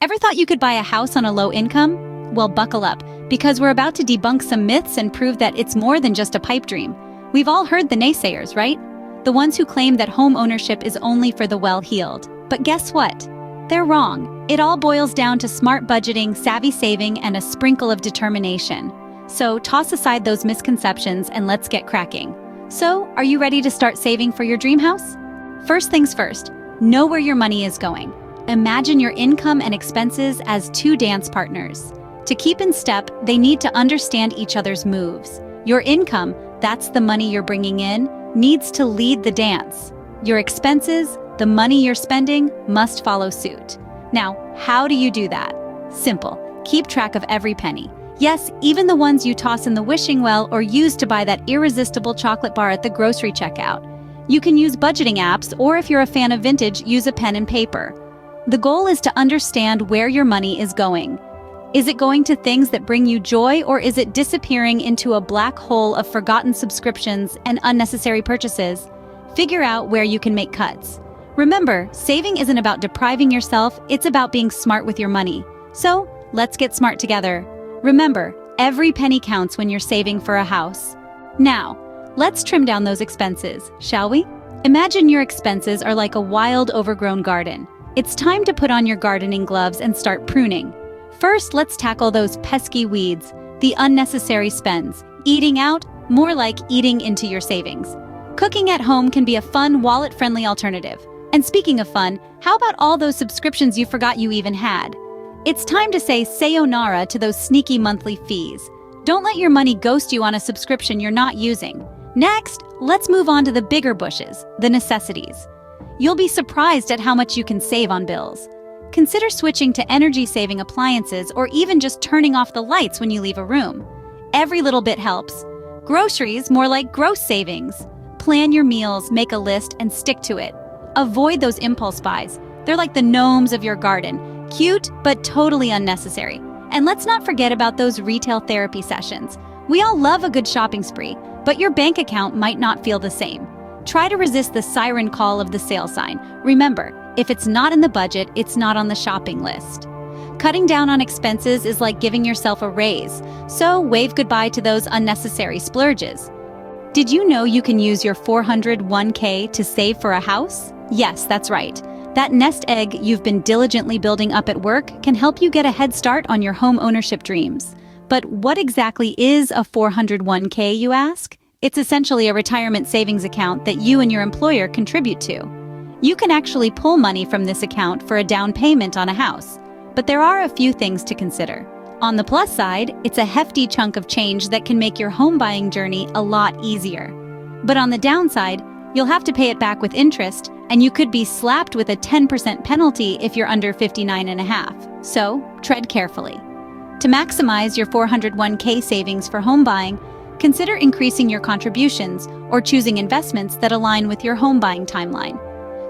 Ever thought you could buy a house on a low income? Well, buckle up, because we're about to debunk some myths and prove that it's more than just a pipe dream. We've all heard the naysayers, right? The ones who claim that home ownership is only for the well-heeled. But guess what? They're wrong. It all boils down to smart budgeting, savvy saving, and a sprinkle of determination. So toss aside those misconceptions and let's get cracking. So, are you ready to start saving for your dream house? First things first, know where your money is going. Imagine your income and expenses as two dance partners. To keep in step, they need to understand each other's moves. Your income, that's the money you're bringing in, needs to lead the dance. Your expenses, the money you're spending, must follow suit. Now, how do you do that? Simple. Keep track of every penny. Yes, even the ones you toss in the wishing well or use to buy that irresistible chocolate bar at the grocery checkout. You can use budgeting apps, or if you're a fan of vintage, use a pen and paper. The goal is to understand where your money is going. Is it going to things that bring you joy, or is it disappearing into a black hole of forgotten subscriptions and unnecessary purchases? Figure out where you can make cuts. Remember, saving isn't about depriving yourself, it's about being smart with your money. So, let's get smart together. Remember, every penny counts when you're saving for a house. Now, let's trim down those expenses, shall we? Imagine your expenses are like a wild, overgrown garden. It's time to put on your gardening gloves and start pruning. First, let's tackle those pesky weeds, the unnecessary spends. Eating out, more like eating into your savings. Cooking at home can be a fun, wallet-friendly alternative. And speaking of fun, how about all those subscriptions you forgot you even had? It's time to say sayonara to those sneaky monthly fees. Don't let your money ghost you on a subscription you're not using. Next, let's move on to the bigger bushes, the necessities. You'll be surprised at how much you can save on bills. Consider switching to energy-saving appliances or even just turning off the lights when you leave a room. Every little bit helps. Groceries, more like gross savings. Plan your meals, make a list, and stick to it. Avoid those impulse buys. They're like the gnomes of your garden. Cute, but totally unnecessary. And let's not forget about those retail therapy sessions. We all love a good shopping spree, but your bank account might not feel the same. Try to resist the siren call of the sale sign. Remember, if it's not in the budget, it's not on the shopping list. Cutting down on expenses is like giving yourself a raise, so wave goodbye to those unnecessary splurges. Did you know you can use your 401k to save for a house? Yes, that's right. That nest egg you've been diligently building up at work can help you get a head start on your home ownership dreams. But what exactly is a 401k, you ask? It's essentially a retirement savings account that you and your employer contribute to. You can actually pull money from this account for a down payment on a house. But there are a few things to consider. On the plus side, it's a hefty chunk of change that can make your home buying journey a lot easier. But on the downside, you'll have to pay it back with interest, and you could be slapped with a 10% penalty if you're under 59 and a half. So, tread carefully. To maximize your 401k savings for home buying, consider increasing your contributions or choosing investments that align with your home buying timeline.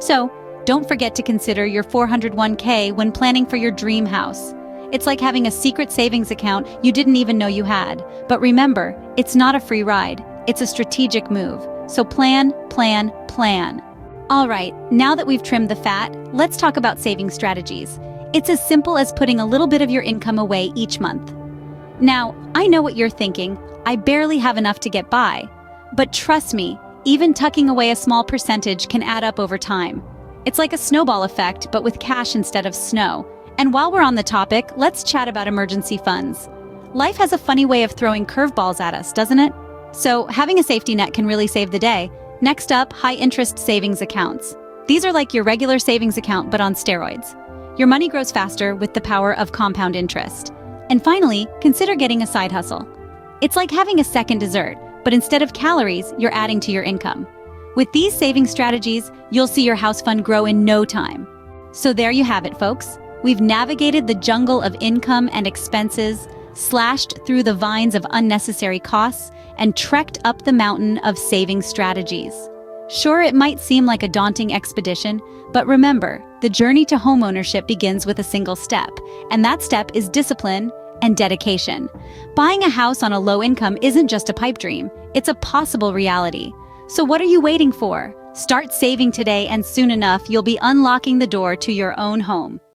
So, don't forget to consider your 401k when planning for your dream house. It's like having a secret savings account you didn't even know you had. But remember, it's not a free ride. It's a strategic move. So plan, plan, plan. All right, now that we've trimmed the fat, let's talk about saving strategies. It's as simple as putting a little bit of your income away each month. Now, I know what you're thinking. I barely have enough to get by. But trust me, even tucking away a small percentage can add up over time. It's like a snowball effect, but with cash instead of snow. And while we're on the topic, let's chat about emergency funds. Life has a funny way of throwing curveballs at us, doesn't it? So having a safety net can really save the day. Next up, high-interest savings accounts. These are like your regular savings account, but on steroids. Your money grows faster with the power of compound interest. And finally, consider getting a side hustle. It's like having a second dessert, but instead of calories, you're adding to your income. With these saving strategies, you'll see your house fund grow in no time. So there you have it, folks. We've navigated the jungle of income and expenses, slashed through the vines of unnecessary costs, and trekked up the mountain of saving strategies. Sure, it might seem like a daunting expedition, but remember, the journey to homeownership begins with a single step, and that step is discipline and dedication. Buying a house on a low income isn't just a pipe dream, it's a possible reality. So what are you waiting for? Start saving today, and soon enough, you'll be unlocking the door to your own home.